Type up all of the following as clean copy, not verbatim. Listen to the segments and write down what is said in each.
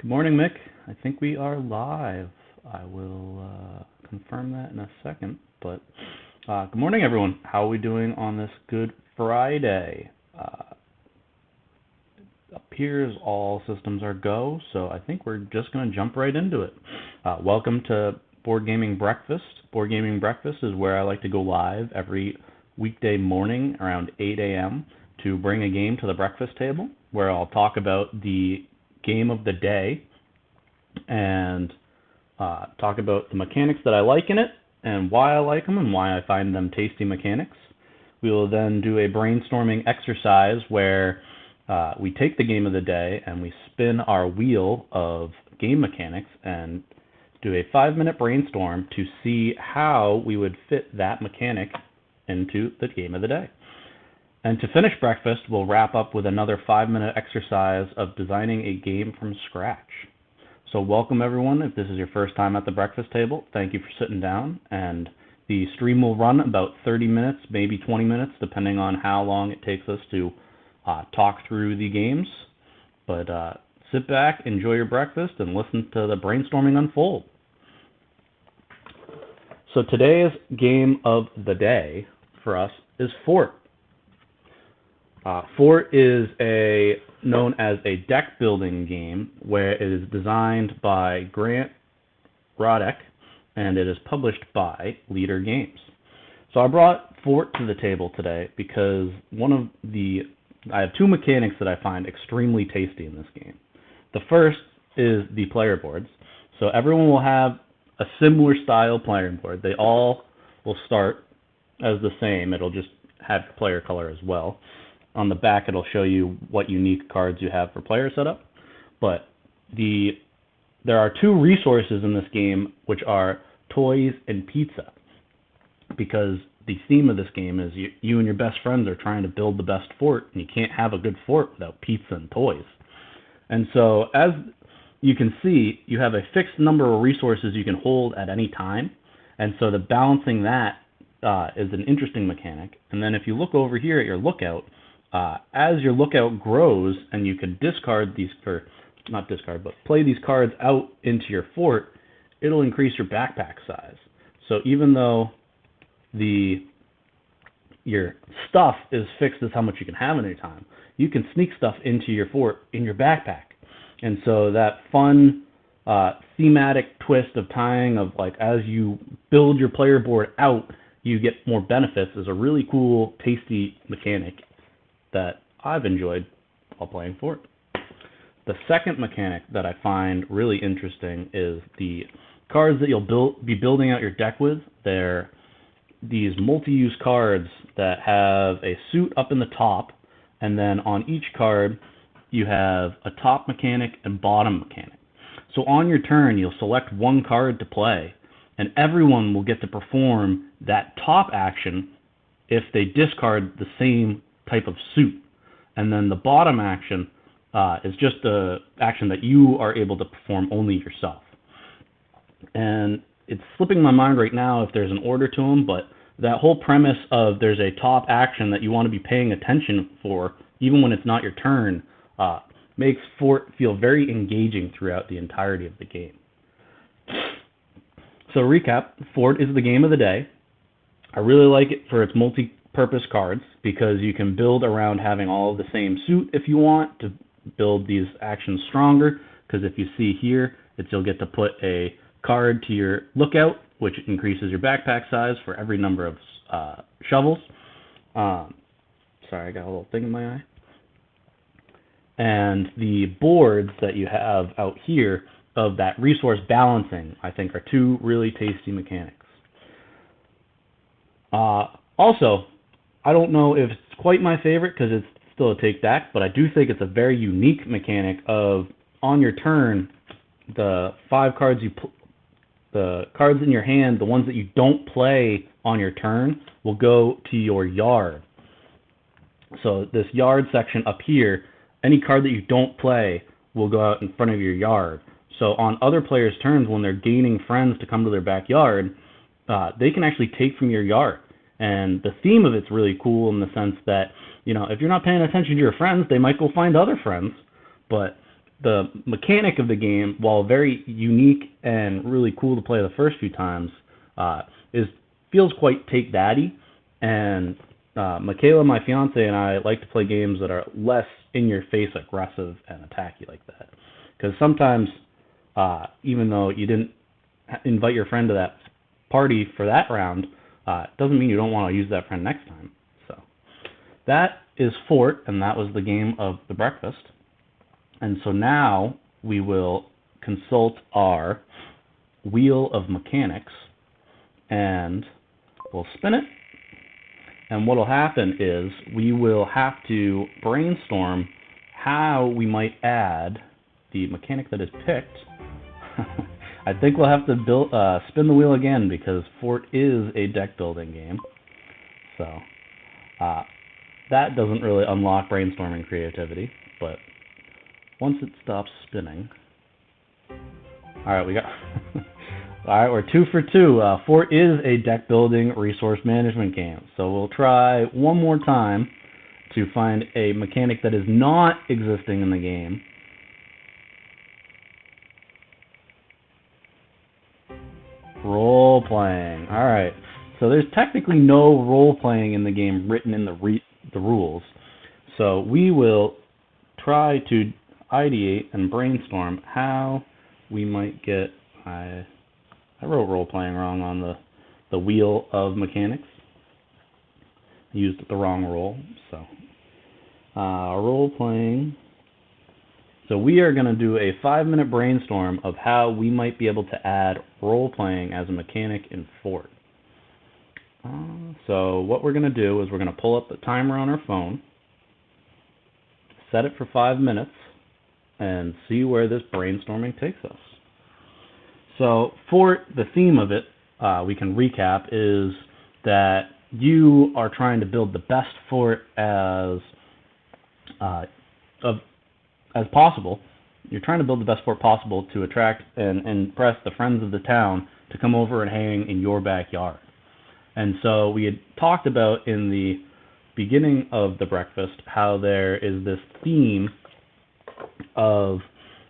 Good morning, Mick. I think we are live. I will confirm that in a second. But good morning, everyone. How are we doing on this Good Friday? Appears all systems are go, so I think we're just going to jump right into it. Welcome to Board Gaming Breakfast. Board Gaming Breakfast is where I like to go live every weekday morning around 8 a.m. to bring a game to the breakfast table, where I'll talk about the game of the day and talk about the mechanics that I like in it and why I like them and why I find them tasty mechanics. We will then do a brainstorming exercise where we take the game of the day and we spin our wheel of game mechanics and do a 5-minute brainstorm to see how we would fit that mechanic into the game of the day. And to finish breakfast, we'll wrap up with another 5-minute exercise of designing a game from scratch. So welcome everyone. If this is your first time at the breakfast table, thank you for sitting down. And the stream will run about 30 minutes, maybe 20 minutes, depending on how long it takes us to talk through the games. But sit back, enjoy your breakfast, and listen to the brainstorming unfold. So today's game of the day for us is Fort. Fort is known as a deck building game where it is designed by Grant Roddick and it is published by Leader Games. So I brought Fort to the table today because I have two mechanics that I find extremely tasty in this game. The first is the player boards. So everyone will have a similar style player board. They all will start as the same. It'll just have player color as well. On the back, it'll show you what unique cards you have for player setup. But there are two resources in this game, which are toys and pizza. Because the theme of this game is you and your best friends are trying to build the best fort, and you can't have a good fort without pizza and toys. And so, as you can see, you have a fixed number of resources you can hold at any time. And so the balancing that is an interesting mechanic. And then if you look over here at your lookout, as your lookout grows and you can play these cards out into your fort, it'll increase your backpack size. So even though your stuff is fixed as how much you can have at any time, you can sneak stuff into your fort in your backpack. And so that fun thematic twist of tying of like as you build your player board out, you get more benefits is a really cool, tasty mechanic that I've enjoyed while playing Fort. The second mechanic that I find really interesting is the cards that you'll be building out your deck with. They're these multi-use cards that have a suit up in the top, and then on each card you have a top mechanic and bottom mechanic. So on your turn, you'll select one card to play, and everyone will get to perform that top action if they discard the same type of suit. And then the bottom action is just the action that you are able to perform only yourself. And it's slipping my mind right now if there's an order to them, but that whole premise of there's a top action that you want to be paying attention for, even when it's not your turn, makes Fort feel very engaging throughout the entirety of the game. So recap, Fort is the game of the day. I really like it for its multi-purpose cards because you can build around having all of the same suit if you want to build these actions stronger, because if you see here, you'll get to put a card to your lookout, which increases your backpack size for every number of shovels. Sorry, I got a little thing in my eye. And the boards that you have out here of that resource balancing, I think, are two really tasty mechanics. Also, I don't know if it's quite my favorite because it's still a take deck, but I do think it's a very unique mechanic of on your turn, the cards in your hand, the ones that you don't play on your turn, will go to your yard. So this yard section up here, any card that you don't play will go out in front of your yard. So on other players' turns, when they're gaining friends to come to their backyard, they can actually take from your yard. And the theme of it's really cool in the sense that, if you're not paying attention to your friends, they might go find other friends. But the mechanic of the game, while very unique and really cool to play the first few times, feels quite take daddy. And Michaela, my fiance, and I like to play games that are less in your face, aggressive, and attacky like that. Because sometimes, even though you didn't invite your friend to that party for that round, doesn't mean you don't want to use that friend next time. So that is Fort, and that was the game of the breakfast. And so now we will consult our wheel of mechanics, and we'll spin it. And what will happen is we will have to brainstorm how we might add the mechanic that is picked. I think we'll have to spin the wheel again, because Fort is a deck building game. So that doesn't really unlock brainstorming creativity, but once it stops spinning. Alright, we got Alright, we're 2 for 2. Fort is a deck building resource management game. So we'll try one more time to find a mechanic that is not existing in the game. Role playing. Alright, so there's technically no role playing in the game written in the rules. So we will try to ideate and brainstorm how we might get. I wrote role playing wrong on the wheel of mechanics. I used the wrong role. So role playing. So we are going to do a 5-minute brainstorm of how we might be able to add role-playing as a mechanic in Fort. So what we're going to do is we're going to pull up the timer on our phone, set it for 5 minutes, and see where this brainstorming takes us. So Fort, the theme of it, we can recap, is that you are trying to build the best fort as possible. You're trying to build the best fort possible to attract and impress the friends of the town to come over and hang in your backyard. And so we had talked about in the beginning of the breakfast how there is this theme of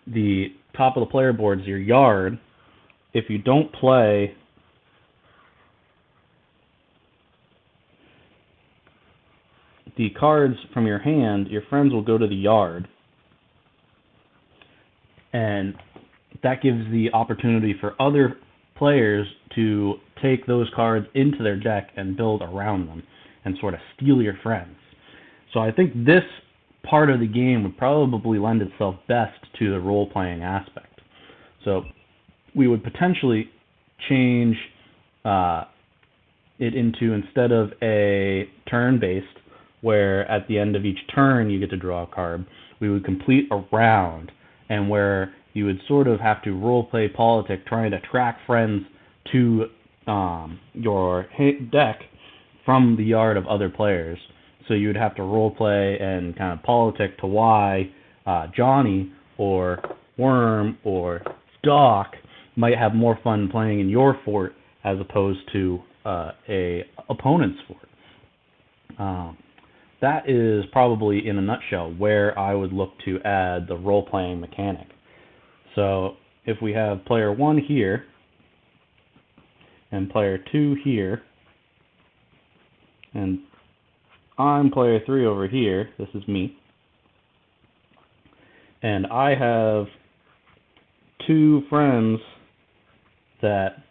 the top of the player boards, your yard. If you don't play the cards from your hand, your friends will go to the yard. And that gives the opportunity for other players to take those cards into their deck and build around them and sort of steal your friends. So I think this part of the game would probably lend itself best to the role-playing aspect. So we would potentially change it into, instead of a turn-based, where at the end of each turn you get to draw a card, we would complete a round, and where you would sort of have to role-play politic, trying to track friends to your deck from the yard of other players. So you would have to role-play and kind of politic to why Johnny or Worm or Doc might have more fun playing in your fort as opposed to a opponent's fort. That is probably, in a nutshell, where I would look to add the role-playing mechanic. So if we have player 1 here and player 2 here, and I'm player 3 over here, this is me, and I have 2 friends that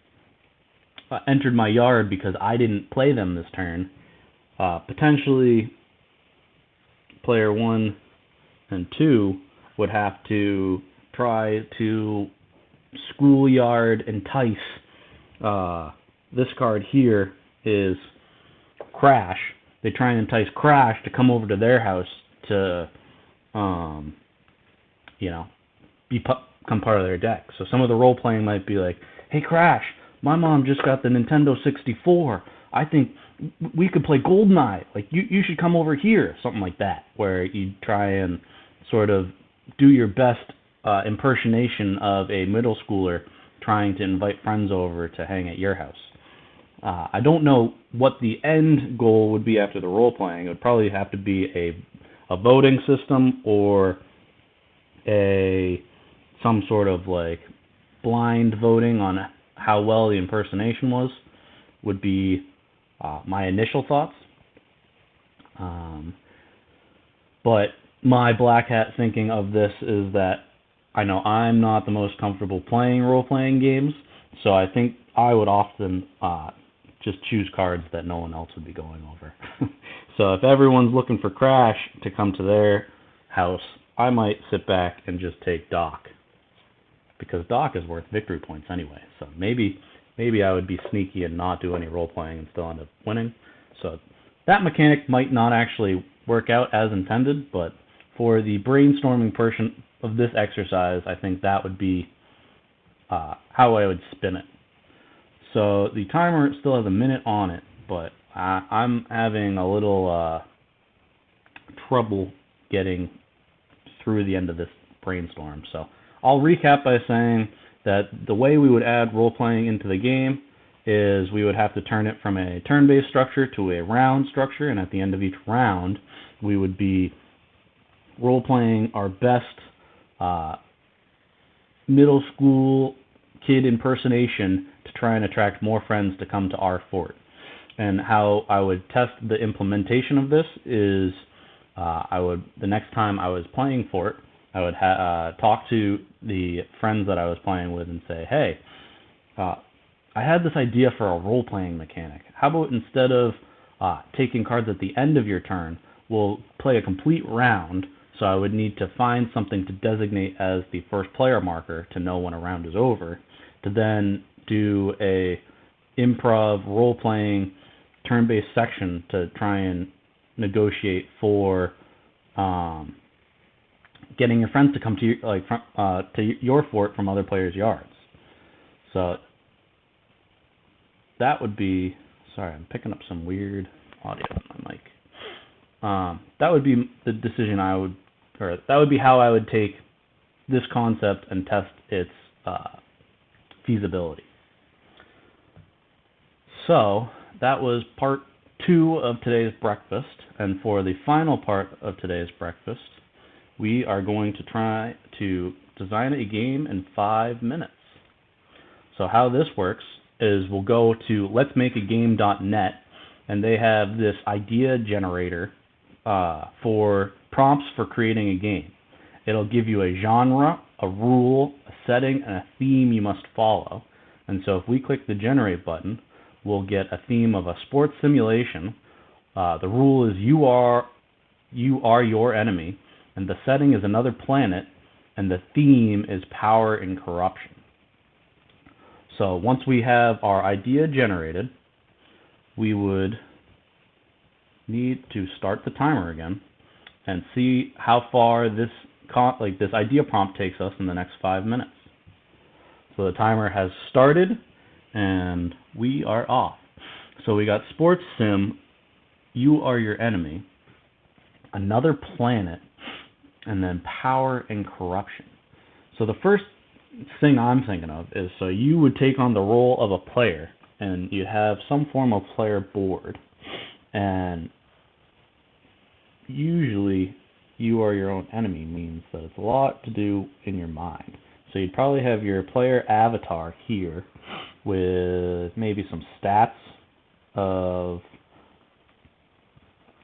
entered my yard because I didn't play them this turn. Potentially player 1 and 2 would have to try to schoolyard entice. This card here is Crash. They try and entice Crash to come over to their house to, become part of their deck. So some of the role playing might be like, "Hey Crash, my mom just got the Nintendo 64. I think we could play GoldenEye. Like you should come over here," something like that, where you try and sort of do your best impersonation of a middle schooler trying to invite friends over to hang at your house. I don't know what the end goal would be after the role playing. It would probably have to be a voting system, or some sort of like blind voting on how well the impersonation was would be my initial thoughts. But my black hat thinking of this is that I know I'm not the most comfortable playing role-playing games, so I think I would often just choose cards that no one else would be going over. So if everyone's looking for Crash to come to their house, I might sit back and just take Doc, because Doc is worth victory points anyway. So maybe I would be sneaky and not do any role-playing and still end up winning. So that mechanic might not actually work out as intended, but for the brainstorming portion of this exercise, I think that would be how I would spin it. So the timer still has a minute on it, but I'm having a little trouble getting through the end of this brainstorm. So I'll recap by saying that the way we would add role-playing into the game is we would have to turn it from a turn-based structure to a round structure, and at the end of each round, we would be role-playing our best middle school kid impersonation to try and attract more friends to come to our fort. And how I would test the implementation of this is the next time I was playing Fort, I would talk to the friends that I was playing with and say, hey, I had this idea for a role-playing mechanic. How about instead of taking cards at the end of your turn, we'll play a complete round, so I would need to find something to designate as the first player marker to know when a round is over, to then do a improv role-playing turn-based section to try and negotiate for getting your friends to come to to your fort from other players' yards. So that would be, sorry, I'm picking up some weird audio on my mic. That would be the decision that would be how I would take this concept and test its feasibility. So that was part 2 of today's breakfast, and for the final part of today's breakfast, we are going to try to design a game in 5 minutes. So how this works is we'll go to letsmakeagame.net, and they have this idea generator for prompts for creating a game. It'll give you a genre, a rule, a setting, and a theme you must follow. And so if we click the generate button, we'll get a theme of a sports simulation. The rule is you are your enemy, and the setting is another planet, and the theme is power and corruption. So once we have our idea generated, we would need to start the timer again and see how far this idea prompt takes us in the next 5 minutes. So the timer has started, and we are off. So we got sports sim, you are your enemy, another planet, and then power and corruption. So the first thing I'm thinking of is, so you would take on the role of a player, and you'd have some form of player board, and usually you are your own enemy means that it's a lot to do in your mind. So you'd probably have your player avatar here with maybe some stats of,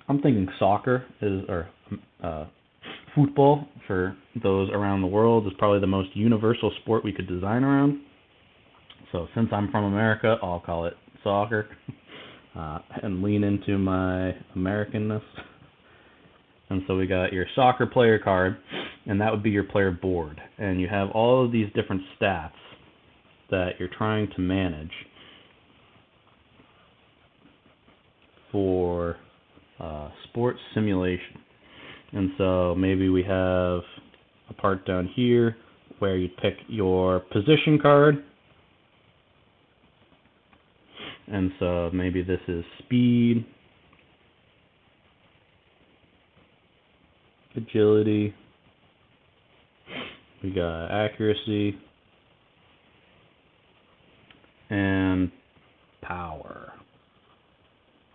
I'm thinking soccer or football for those around the world is probably the most universal sport we could design around. So since I'm from America, I'll call it soccer and lean into my Americanness. And so we got your soccer player card, and that would be your player board. And you have all of these different stats that you're trying to manage for sports simulation. And so maybe we have a part down here where you pick your position card. And so maybe this is speed, agility, we got accuracy, and power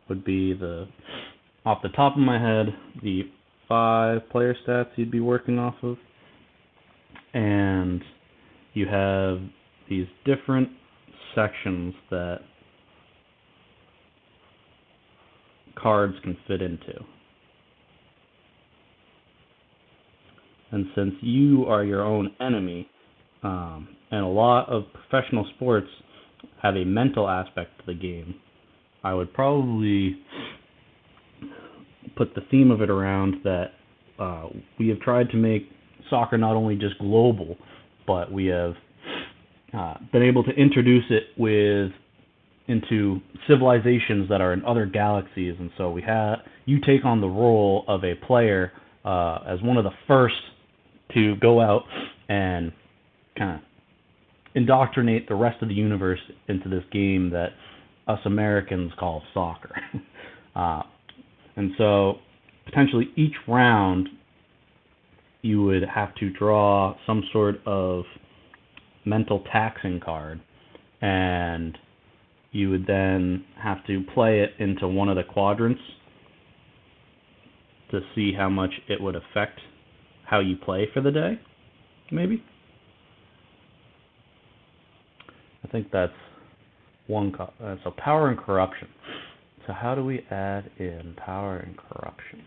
would be off the top of my head, the 5 player stats you'd be working off of. and you have these different sections that cards can fit into. And since you are your own enemy, and a lot of professional sports have a mental aspect to the game, I would probably put the theme of it around that we have tried to make soccer not only just global, but we have been able to introduce it into civilizations that are in other galaxies. And so you take on the role of a player as one of the first to go out and kind of indoctrinate the rest of the universe into this game that us Americans call soccer. And so potentially each round you would have to draw some sort of mental taxing card, and you would then have to play it into one of the quadrants to see how much it would affect how you play for the day, maybe. I think that's one. So power and corruption. So how do we add in power and corruption?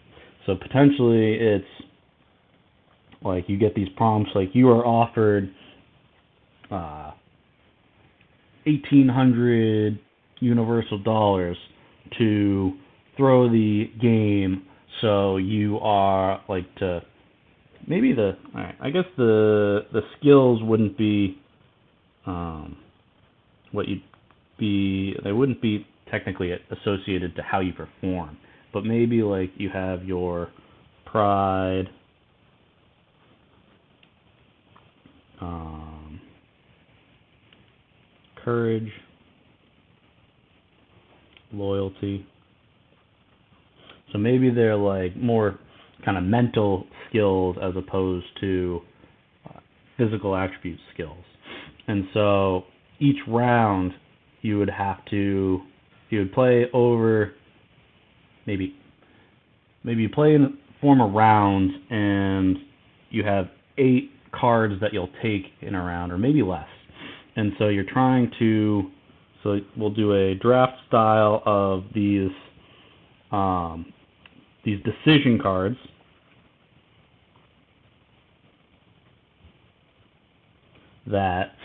So potentially it's like you get these prompts like you are offered 1,800 universal dollars to throw the game, so you are like to maybe I guess the skills wouldn't be what you'd be, they wouldn't be technically associated to how you perform, but maybe like you have your pride, courage, loyalty. So maybe they're like more kind of mental skills as opposed to physical attribute skills. And so each round you would play over, maybe you play in form of rounds, and you have 8 cards that you'll take in a round, or maybe less. And so you're trying to, so we'll do a draft style of these decision cards that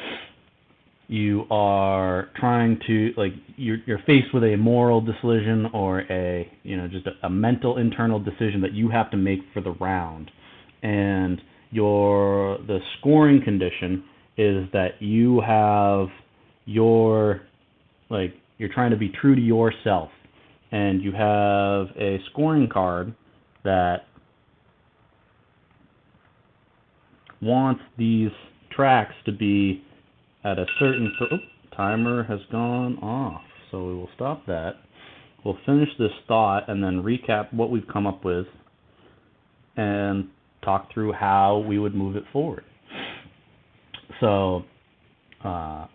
you are trying to, like, you're faced with a moral decision or just a mental internal decision that you have to make for the round. And the scoring condition is that you have you're trying to be true to yourself, and you have a scoring card that wants these tracks to be at a certain timer has gone off, so we will stop that. We'll finish this thought and then recap what we've come up with and talk through how we would move it forward. So to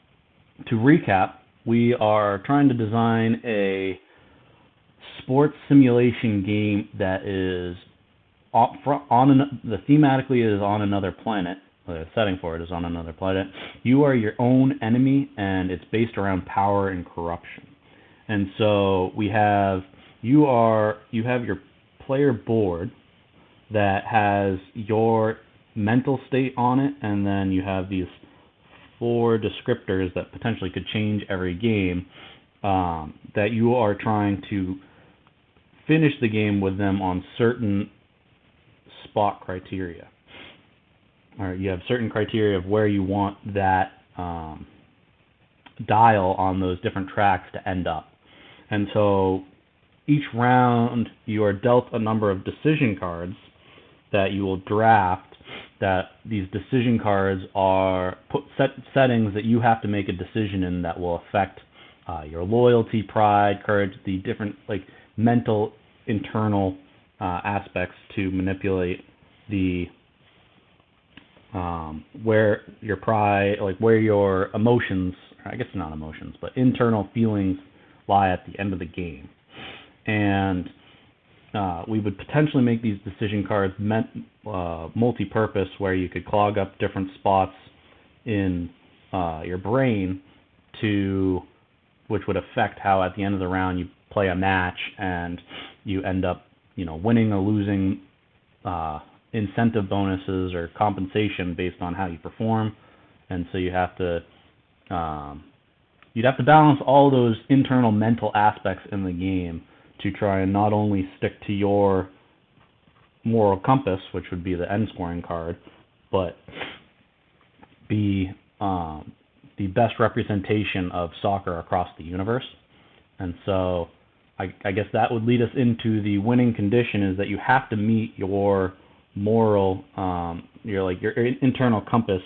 recap, we are trying to design a sports simulation game that is thematically is on another planet. The setting for it is on another planet. You are your own enemy, and it's based around power and corruption. And so you have your player board that has your mental state on it, and then you have these 4 descriptors that potentially could change every game, that you are trying to finish the game with them on certain spot criteria. Or you have certain criteria of where you want that dial on those different tracks to end up. And so each round you are dealt a number of decision cards that you will draft, that these decision cards are settings that you have to make a decision in that will affect your loyalty, pride, courage, the different mental internal aspects to manipulate the where your pride, where your emotions, I guess not emotions, but internal feelings lie at the end of the game. And we would potentially make these decision cards multi-purpose, where you could clog up different spots in your brain which would affect how at the end of the round you play a match, and you end up, winning or losing incentive bonuses or compensation based on how you perform. And so you'd have to balance all those internal mental aspects in the game to try and not only stick to your moral compass, which would be the end scoring card, but be the best representation of soccer across the universe. And so I guess that would lead us into the winning condition, is that you have to meet your moral, your internal compass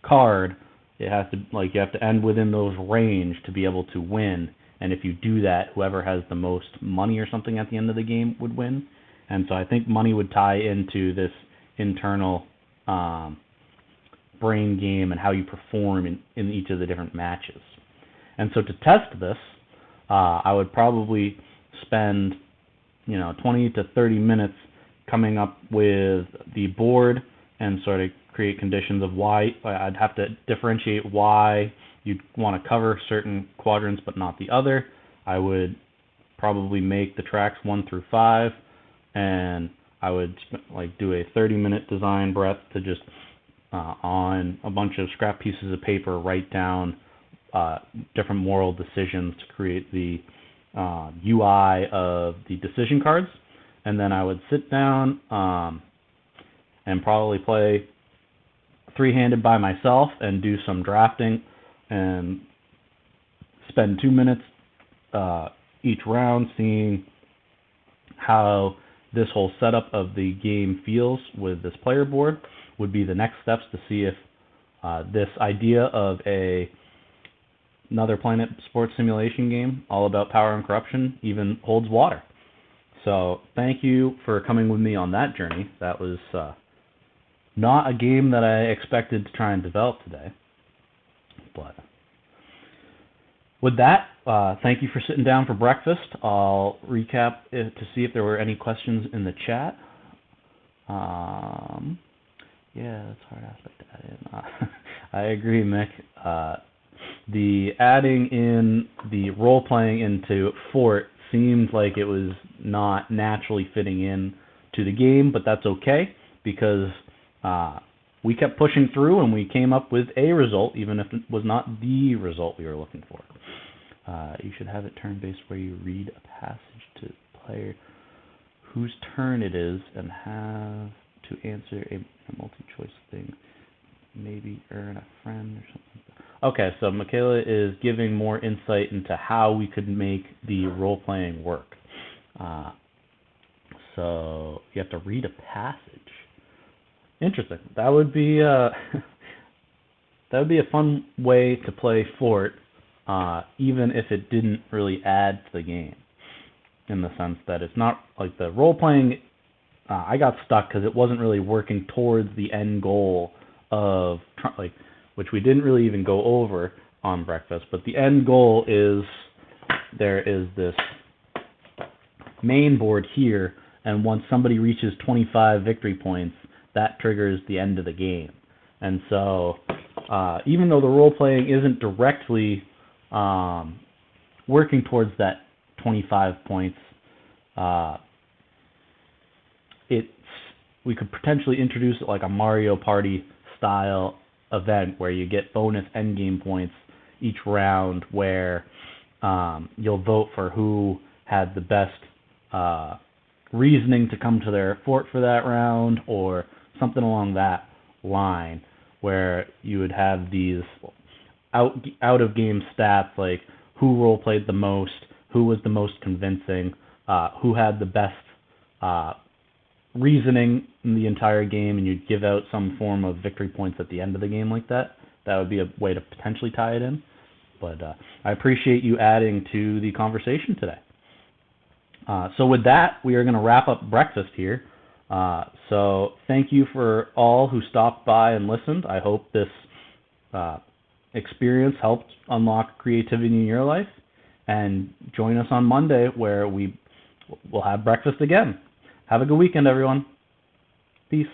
card. It has to, you have to end within those range to be able to win. And if you do that, whoever has the most money or something at the end of the game would win. And so I think money would tie into this internal brain game and how you perform in each of the different matches. And so to test this, I would probably spend 20 to 30 minutes coming up with the board and sort of create conditions of why. I'd have to differentiate why you'd want to cover certain quadrants but not the other. I would probably make the tracks 1 through 5, and I would do a 30-minute design breath to just on a bunch of scrap pieces of paper write down different moral decisions to create the UI of the decision cards. And then I would sit down and probably play three-handed by myself and do some drafting and spend 2 minutes each round seeing how this whole setup of the game feels with this player board. Would be the next steps to see if this idea of another Planet sports simulation game all about power and corruption even holds water. So thank you for coming with me on that journey. That was not a game that I expected to try and develop today. But with that, thank you for sitting down for breakfast. I'll recap to see if there were any questions in the chat. Yeah, that's a hard aspect to add in. I agree, Mick. The adding in the role-playing into Fort seemed like it was not naturally fitting in to the game, but that's okay, because we kept pushing through and we came up with a result, even if it was not the result we were looking for. You should have it turn-based where you read a passage to the player whose turn it is and have to answer a multi-choice thing. Maybe earn a friend or something. Okay, so Michaela is giving more insight into how we could make the role-playing work. So you have to read a passage. Interesting. That would be a fun way to play Fort, even if it didn't really add to the game. In the sense that it's not like the role-playing. I got stuck because it wasn't really working towards the end goal of which we didn't really even go over on breakfast. But the end goal is there is this main board here, and once somebody reaches 25 victory points, that triggers the end of the game. And so, even though the role playing isn't directly working towards that 25 points, we could potentially introduce it like a Mario Party style event where you get bonus endgame points each round, where you'll vote for who had the best reasoning to come to their fort for that round, or something along that line, where you would have these out of game stats like who role played the most, who was the most convincing, who had the best reasoning in the entire game, and you'd give out some form of victory points at the end of the game like that. That would be a way to potentially tie it in. But I appreciate you adding to the conversation today. So with that, we are going to wrap up breakfast here. So thank you for all who stopped by and listened. I hope this experience helped unlock creativity in your life. And join us on Monday, where we we'll have breakfast again. Have a good weekend, everyone. Peace.